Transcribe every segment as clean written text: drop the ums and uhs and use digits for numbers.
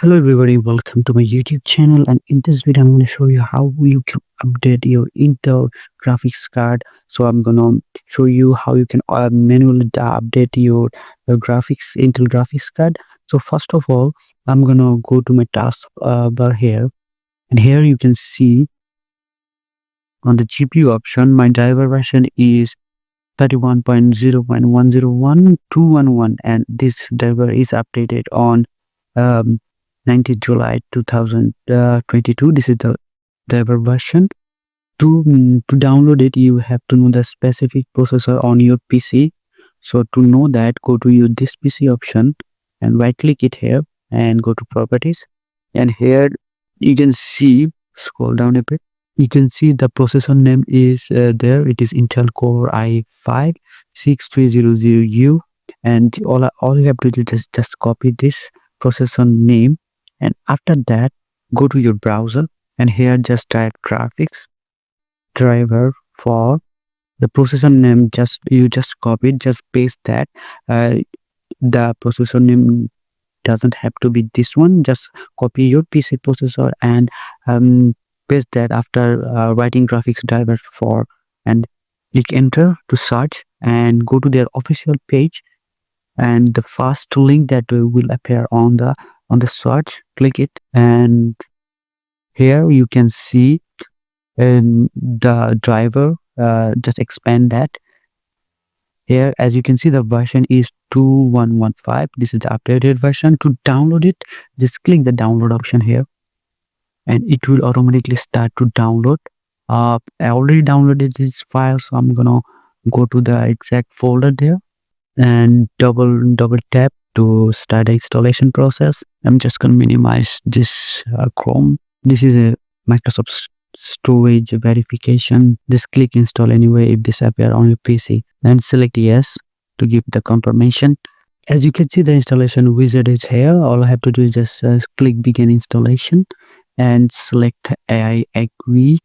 Hello everybody, welcome to my YouTube channel, and in this video I'm going to show you how you can update your Intel graphics card. So I'm going to show you how you can manually update your Intel graphics card. So first of all, I'm going to go to my task bar here, and here you can see on the GPU option my driver version is 31.0.101.211, and this driver is updated on um, 19th July 2022. This is the driver version. To download it, you have to know the specific processor on your PC. So to know that, go to your this PC option and right click it here and go to properties, and here you can see, scroll down a bit, you can see the processor name is there. It is Intel Core i5 6300U, and all you have to do is just copy this processor name, and after that go to your browser, and here just type graphics driver for the processor name. You just copy it, just paste that. The processor name doesn't have to be this one. Just copy your PC processor and paste that after writing graphics driver for, and click enter to search and go to their official page, and the first link that will appear on the search, click it, and here you can see the driver. Just expand that. Here, as you can see, the version is 2115. This is the updated version. To download it, just click the download option here, and it will automatically start to download. I already downloaded this file, so I'm gonna go to the exact folder there and double tap to start the installation process. I'm just gonna minimize this Chrome. This is a Microsoft storage verification. Just click install anyway if this appear on your PC, and select yes to give the confirmation. As you can see, the installation wizard is here. All I have to do is just click begin installation and select I agree,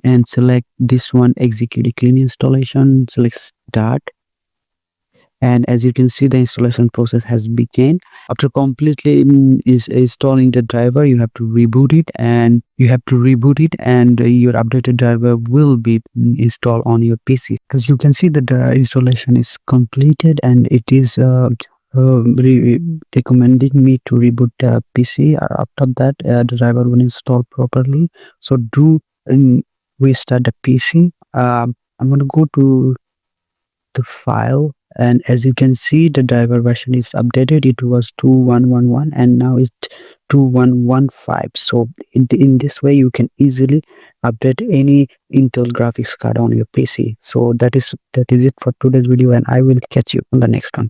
and select this one, execute a clean installation, select start. And as you can see, the installation process has begun. After completely installing the driver, you have to reboot it, and your updated driver will be installed on your PC. As you can see, the installation is completed, and it is recommending me to reboot the PC. After that, the driver will install properly. So do restart the PC. I'm going to go to the file, and as you can see, the driver version is updated. It was 2111 and now it's 2115. So in this way you can easily update any Intel graphics card on your PC. So that is it for today's video, and I will catch you on the next one.